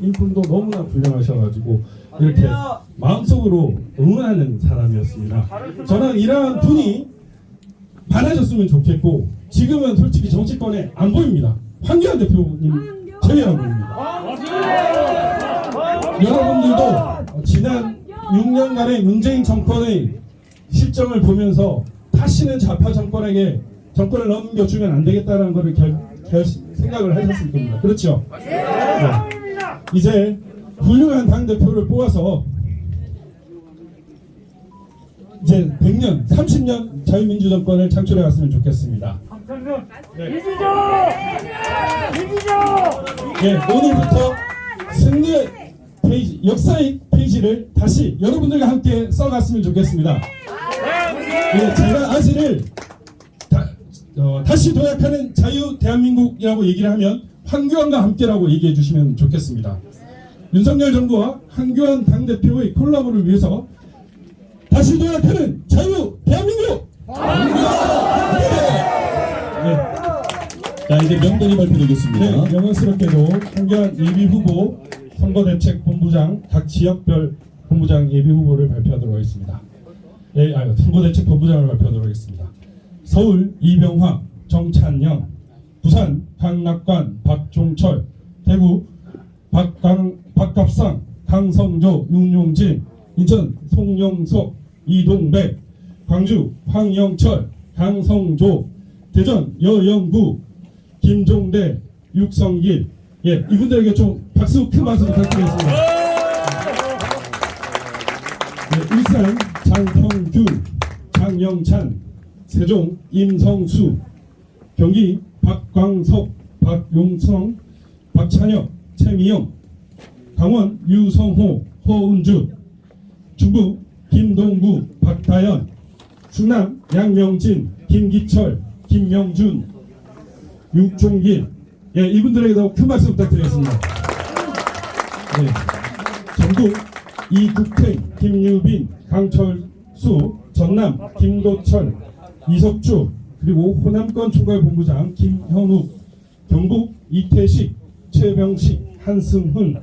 인품도 너무나 훌륭하셔가지고 이렇게 마음속으로 응원하는 사람이었습니다. 저는 이러한 분이 많아졌으면 좋겠고 지금은 솔직히 정치권에 안 보입니다. 황교안 대표님 제외하고 보입니다. 여러분들도 지난 6년간의 문재인 정권의 실정을 보면서 다시는 좌파 정권에게 정권을 넘겨주면 안 되겠다는 것을 생각을 하셨을 겁니다. 그렇죠? 네. 이제 훌륭한 당대표를 뽑아서 이제 100년, 30년 자유민주 정권을 창출해 갔으면 좋겠습니다. 네, 오늘부터 승리의 페이지, 역사의 페이지를 다시 여러분들과 함께 써갔으면 좋겠습니다. 네, 제가 아시를 다시 도약하는 자유 대한민국이라고 얘기를 하면 황교안과 함께라고 얘기해 주시면 좋겠습니다. 윤석열 정부와 황교안 당대표의 콜라보를 위해서 다시 도약하는 자유 대한민국! 네. 자, 이제 명단이 발표되겠습니다. 네, 영광스럽게도 황교안 예비후보 선거대책본부장 각 지역별 본부장 예비후보를 발표하도록 하겠습니다. 선거대책본부장을 발표하도록 하겠습니다. 서울 이병화, 정찬영, 부산 강락관, 박종철, 대구 박갑상, 강성조, 윤용진, 인천 송영석, 이동백, 광주 황영철, 강성조, 대전 여영구, 김종대, 육성길. 예, 이분들에게 좀 박수, 큰 박수 부탁드리겠습니다. 네, 일산 장평규, 장영찬, 세종 임성수, 경기 박광석, 박용성, 박찬혁, 최미영, 강원 유성호, 허은주, 중부 김동구, 박다연, 충남 양명진, 김기철, 김명준, 육종길. 예, 이분들에게도 큰 박수 부탁드리겠습니다. 네. 전북 이국택, 김유빈, 강철수, 전남 김도철, 이석주, 그리고 호남권 총괄본부장 김현욱, 경북 이태식, 최병식, 한승훈,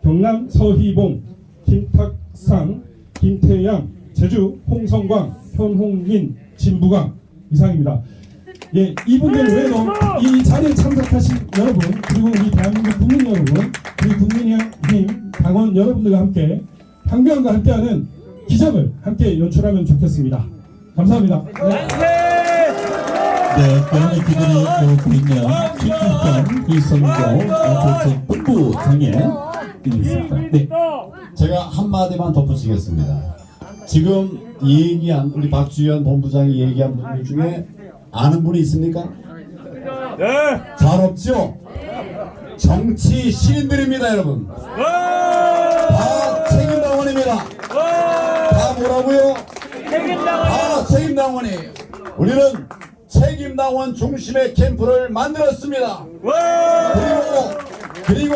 경남 서희봉, 김탁상, 김태양, 제주 홍성광, 현홍민, 진부강. 이상입니다. 예, 이분들 외에도 이 자리에 참석하신 여러분, 그리고 우리 대한민국 국민 여러분, 우리 국민의힘 당원 여러분들과 함께 황교안과 함께하는 기적을 함께 연출하면 좋겠습니다. 감사합니다. 네, 그러면 기들이 오고 있는 최규권 비선거 대책본부장에 있습니다. 네. 제가 한마디만 덧붙이겠습니다. 지금 얘기한 우리 박주현 본부장이 얘기한 분들 중에 아는 분이 있습니까? 잘 없죠? 정치 시인들입니다, 여러분. 다 책임당원입니다. 다 뭐라고요? 다 책임당원이에요. 우리는 책임당원 중심의 캠프를 만들었습니다. 그리고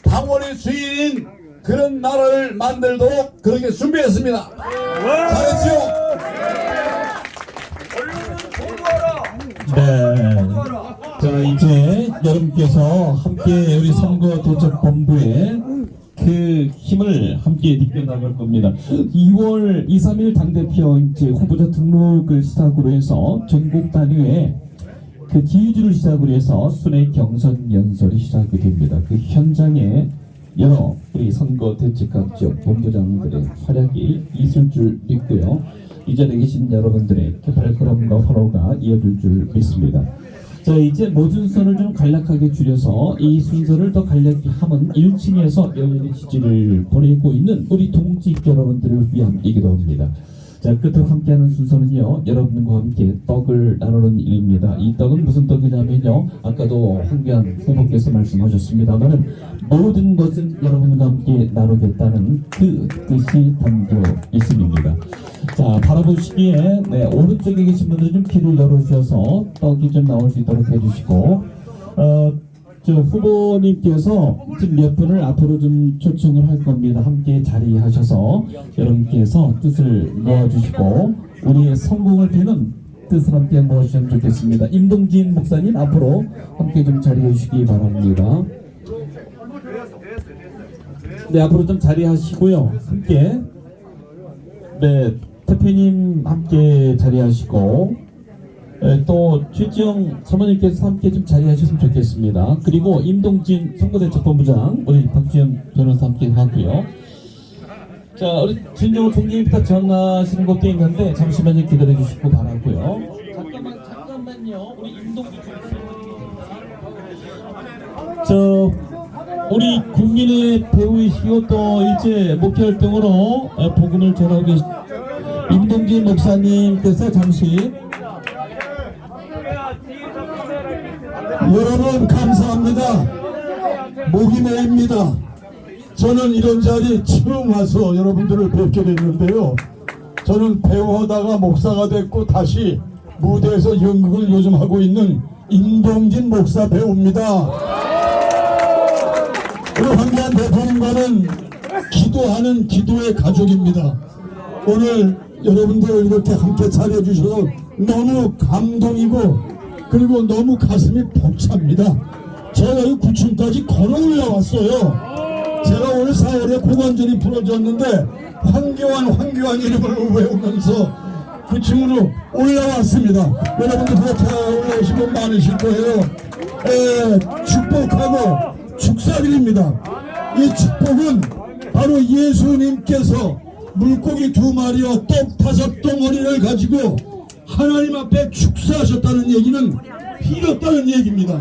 당원이 주인인 그런 나라를 만들도록 그렇게 준비했습니다. 잘했죠? 네. 자, 이제 여러분께서 함께 우리 선거대책본부의 그 힘을 함께 느껴나갈 겁니다. 2월 2, 3일 당대표 이제 후보자 등록을 시작으로 해서 전국 단위의 그 지휘주를 시작으로 해서 순회 경선 연설이 시작이 됩니다. 그 현장에 여러 우리 선거대책각 지역 본부장들의 활약이 있을 줄 믿고요. 이 자리에 계신 여러분들의 발걸음과 환호가 이어질 줄 믿습니다. 자, 이제 모든 선을 좀 간략하게 줄여서 이 순서를 더 간략히 하면 1층에서 열렬히 지지를 보내고 있는 우리 동직 여러분들을 위함이기도 합니다. 자, 끝으로 함께하는 순서는요, 여러분과 함께 떡을 나누는 일입니다. 이 떡은 무슨 떡이냐면요, 아까도 황교안 후보께서 말씀하셨습니다만은 모든 것은 여러분과 함께 나누겠다는 그 뜻이 담겨 있습니다. 자, 바라보시기에 네, 오른쪽에 계신 분들 좀 귀를 열어주셔서 떡이 좀 나올 수 있도록 해주시고, 저 후보님께서 지금 몇 분을 앞으로 좀 초청을 할 겁니다. 함께 자리하셔서 여러분께서 뜻을 모아주시고 우리의 성공을 비는 뜻을 함께 모아주시면 좋겠습니다. 임동진 목사님 앞으로 함께 좀 자리해 주시기 바랍니다. 네, 앞으로 좀 자리하시고요. 함께 네, 대표님 함께 자리하시고 또 최지영 사모님께서 함께 좀 자리하셨으면 좋겠습니다. 그리고 임동진 선거대책본부장 우리 박지현 변호사 함께 하고요. 자, 우리 진정호 총리부터 전하시는 것도 있는데 잠시만요 기다려 주시고 바라고요. 잠깐만요. 우리 임동진 저 우리 국민의 배우이시고 또 일제 목회 활동으로 복음을 전하고 계신 임동진 목사님께서 잠시 여러분 감사합니다. 목이 메입니다. 저는 이런 자리 처음 와서 여러분들을 뵙게 됐는데요. 저는 배우하다가 목사가 됐고 다시 무대에서 연극을 요즘 하고 있는 임동진 목사 배우입니다. 우리 황교안 대표님과는 기도하는 기도의 가족입니다. 오늘 여러분들 이렇게 함께 차려주셔서 너무 감동이고 그리고 너무 가슴이 벅찹니다. 제가 이 9층까지 걸어 올라왔어요. 제가 올 4월에 고관절이 부러졌는데 황교안 이름을 외우면서 9층으로 올라왔습니다. 여러분들 그렇게 올라오신 분 많으실 거예요. 축복하고 축사드립니다. 이 축복은 바로 예수님께서 물고기 2마리와 떡 5덩어리를 가지고 하나님 앞에 축사하셨다는 얘기는 빌었다는 얘기입니다.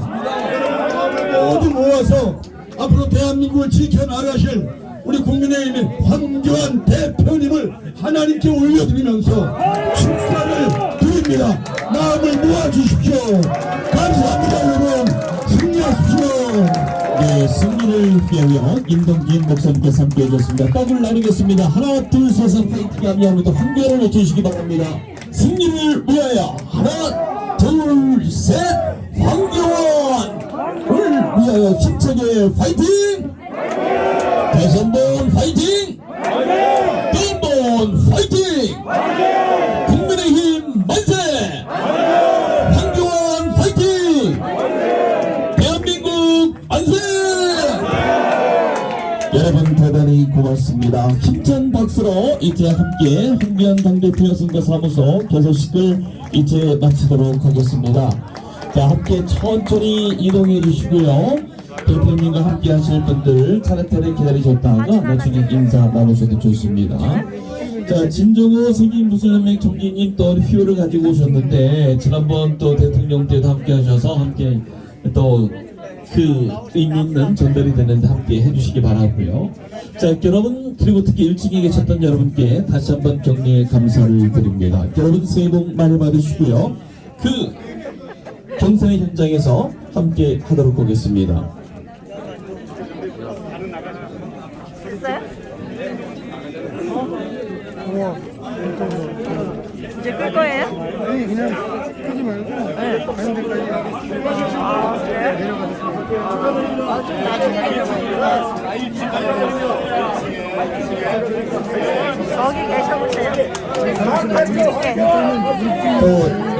모두 모아서 앞으로 대한민국을 지켜나가실 우리 국민의힘의 황교안 대표님을 하나님께 올려드리면서 축사를 드립니다. 마음을 모아주십시오. 감사합니다. 여러분 승리하십시오. 네, 승리를 위하여 임동진 목사님께서 함께 해줬습니다. 떡을 나누겠습니다. 하나 둘 셋은 파이팅 하며 오늘도 황교안을 외쳐주시기 바랍니다. 승리를 위하여 하나 둘 셋 황교안을 위하여 힘차게 파이팅! 대선번 파이팅! 또한번 파이팅! 국민의힘 만세! 황교안 파이팅! 대한민국 만세! 여러분 대단히 고맙습니다. 힘찬 박수로 이제 함께 황교안 당대표 선거사무소 개소식을 이제 마치도록 하겠습니다. 자, 함께 천천히 이동해 주시고요. 대표님과 함께 하실 분들 차례차례 기다리셨다가 나중에 인사 나누셔도 좋습니다. 자, 진정호 세계인무술연맹 총리님 또 휴를 가지고 오셨는데 지난번 또 대통령 때도 함께 하셔서 함께 또 그 의미 있는 전달이 되는데 함께 해주시기 바라고요. 자, 여러분 그리고 특히 1층에 계셨던 여러분께 다시 한번 격려의 감사를 드립니다. 여러분 새해 복 많이 받으시고요. 그 경선의 현장에서 함께 하도록 하겠습니다. 됐어요? 이제 끌 거예요? 아니 그냥 끄지 말고 가는 데까지 내려가서 좀 나중에 내려가요. 거기 계셔보세요. 또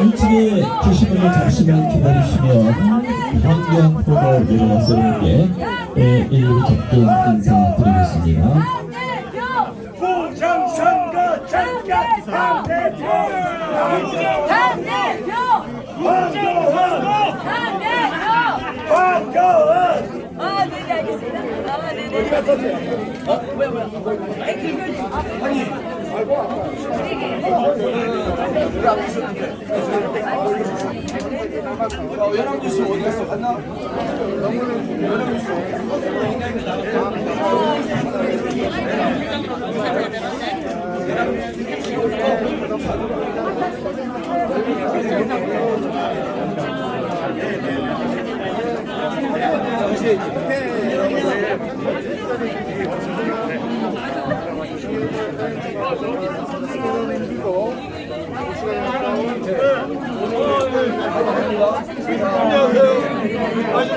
1층에 계신 분들 잠시만 기다리시면 황교안 후보 내려와서 여러분께 일일이 접견 인사드리겠습니다. 부정선거 전격 당대표 당대표! 황교안 황교안 아, 네네, 알겠습니다. 아, 네네. 어디 갔었어요? 뭐야. 아니, 연합뉴스 어디 갔어? 갔나? 연합뉴스 안녕하세요.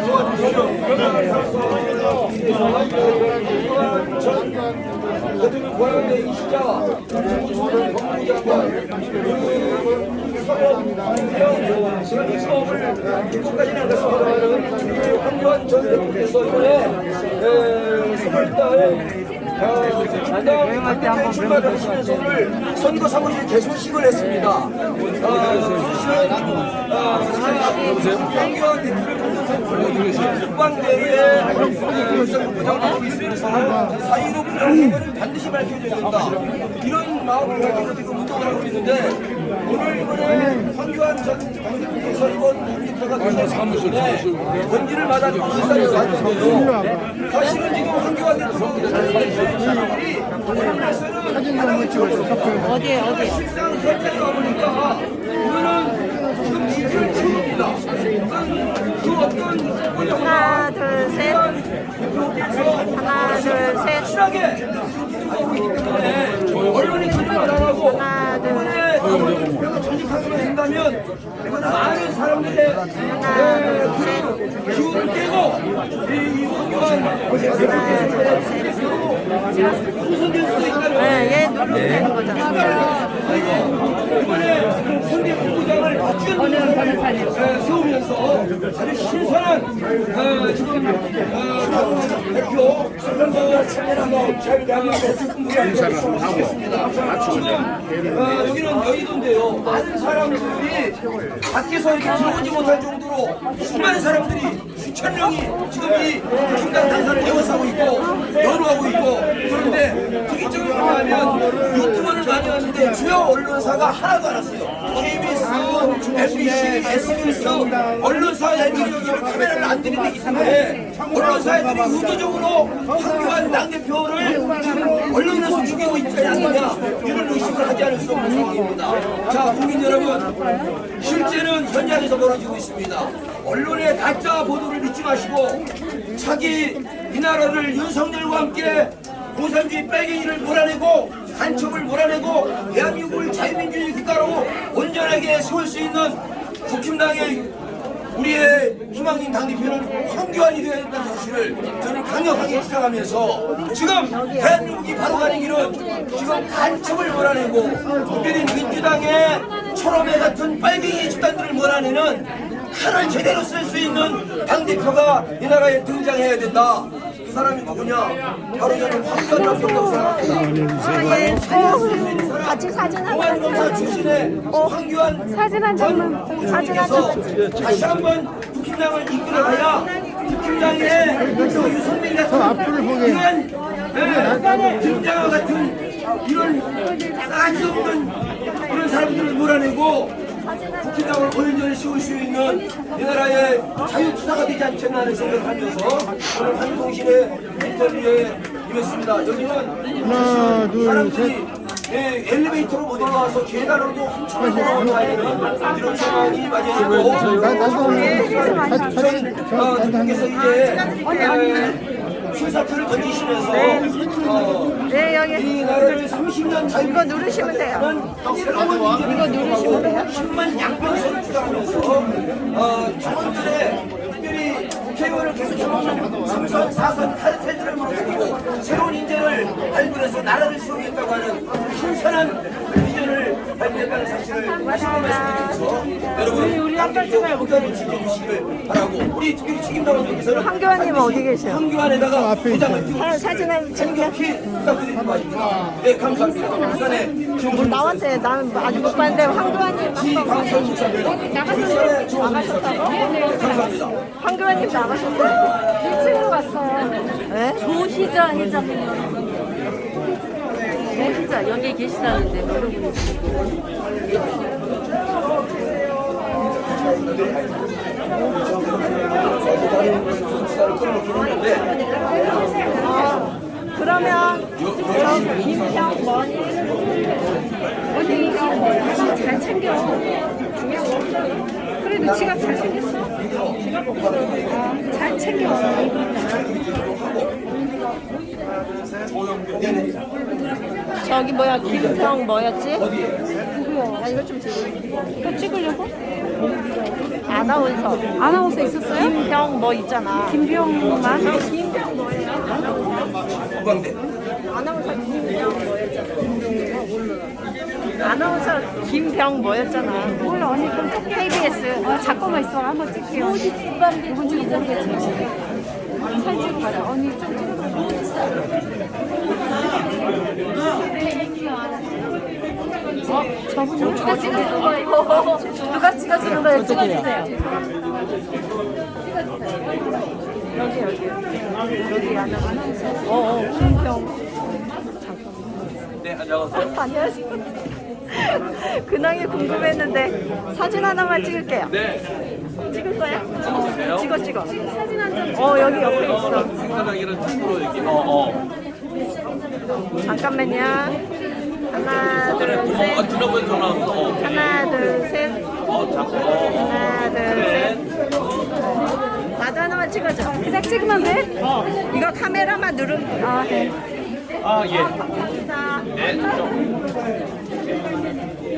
대통령 권한대 이시자 정부조정 법무장관 지금 수업을 끝까지는 안 갔습니다만 황교안 전 대통령께서 이번에 3월달 당대표에 출마를 하시면서 오늘 선거 사무실 개소식을 했습니다. 그것은 황교안 대표를 국방대에 부장하고 있으면서 사이로 부정한 거는 반드시 밝혀져야 된다. 이런 마음을 가지고 지금 운동을 하고 있는데 오늘 이번에 황교안 전 당대표께서 이번 대표가 되는 사무실에 본질을 맞았고 인사를 왔는데요. 사실은 지금 황교안 대표가 어디에? 실상 현장에 와보니까 이거는 지금 지지를 치웁니다. 그 어떤 하나, 둘, 셋. 하나, 둘, 셋. 확실하게 하고 있기 때문에 언론이 전달을 안 하고 이번에 대표가 전직하게 된다면 많은 사람들의 기운을 깨고 이 황교안 당선될 수도 있다는 얘 누르면 되는 거잖아. 이번에 상대 본부장을 박지원 본부장을 세우면서 아주 신선한 지금 당 대표 선거 참여하고 자유당의 대통령을 세우겠습니다. 지금 여기는 여의도인데요. 많은 사람들이 밖에서 이렇게 들어오지 못할 정도로 수많은 사람들이 수천 명이 지금 이 중당 당선을 에워싸고 있고 연호하고 있고 그런데 특이점이 뭐냐면 유튜버를 많이 하는데 주요 언론사가 하나도 안 왔어요. KBS, MBC, SBS 언론사들이 여기를 카메라를 안 들이대기 때문에 언론사들이 의도적으로 황교안 당대표를 지금 언론에서 죽이고 있지 않느냐 이런 의식을 하지 않을 수 없는 상황입니다. 자, 국민 여러분, 실제는 현장에서 벌어지고 있습니다. 언론의 가짜 보도를 믿지 마시고 차기 이 나라를 윤석열과 함께 공산주의 빨갱이를 몰아내고 간첩을 몰아내고 대한민국을 자유민주주의 국가로 온전하게 세울 수 있는 국힘당의 우리의 희망인 당대표는 황교안이 되어야 된다는 사실을 저는 강력하게 주장하면서 지금 대한민국이 바로 가는 길은 지금 간첩을 몰아내고 특별히 민주당의 철험회 같은 빨갱이 집단들을 몰아내는 칼을 제대로 쓸 수 있는 당대표가 이 나라에 등장해야 된다. 그 사람이 누구냐? 바로 저는 황교안 당대표라고 생각합니다. 같이 사진 한 공안검사 장. 출신의 황교안 사진 한 장만. 사진 한 전 다시 한번 국힘당을 이끌어가야 국힘당의 유승민 같은 이런 김장화 같은 이런 싸지 없는 그런 사람들을 몰아내고 국힘당을 온전히 세울 수 있는 이 나라의 자유투사가 되지 않겠나 하는 생각을 하면서 오늘 한통신의 인터뷰에 임했습니다. 여기는 사람들이 엘리베이터로 못 올라와서 계단으로도 훔쳐서 올라와야 되는 이런 상황이 맞이했고 대통령께서 이제 출사표를 던지시면서 네, 여기. 이 나라를 30년 자유 이거 누르시면 돼요. 이거 누르시면 돼요. 10만 양변선을 주장하면서 당원들의 특별히 국회의원을 계속 해먹는 3선, 4선 카르텔들을 무너뜨리고 새로운 인재를 발굴해서 나라를 세우겠다고 하는 신선한 비전을 발굴했다는 사실을 다시 한번 말씀드리면서 여러분 당대표 국회의원을 지켜주시기를 바라고 우리 특별히 책임당원들께서는 황교안님은 어디 계세요? 황교안에다가 도장을 띄우고 사진 한 장. 정격히 부탁드리는 바입니다. 네, 감사합니다. 부산에 뭐 나한테 나는 아직 못 봤는데 황교안님 지강선 목사입니다. 부산에 나가셨다고? 네, 감사합니다. 황교안님 나가셨어요? 1층으로 갔어요. 네? 조시자 회장님. 조시자 여기 계시다는데 모르고 그러면 저 김평원이 어디 잘 챙겨. 그래도 지갑 잘 챙겼어? 잘 챙겨. 저기 뭐야 김평 뭐였지? 누구야? 나 이거 좀 찍어. 이거 찍으려고? 아나운서 있었어요? 김병 뭐 있잖아. 김병만? 김병 뭐예요? 아나운서 김병 뭐였잖아. 아나운서 김병 뭐였잖아. 몰라 언니 그럼 쪽 KBS 잠깐만 있어 한번 찍게요. 누군지 모르겠지. 사진 찍고 가자. 언니 좀 찍어줘. 저분 누가 찍어준 거야 이거? 누가 찍어주는 거예요? 찍어주세요. 여기 아나운서. 김병. 네, 안녕하세요. 안녕하세요. 근황이 궁금했는데 사진 하나만 찍을게요. 네. 찍을 거야? 찍으세요? 찍어. 사진 한 장. 여기 옆에 있어. 생각하기는 쪽으로 이렇게 잠깐만요. 하나, 둘, 셋. 들어본 전화. 하나, 둘, 셋. 하나, 둘, 셋. 나도 하나만 찍어줘. 그냥 찍으면 돼? 이거 카메라만 누르면. 아 네. 아, 예. 감사합니다. 네, 좀.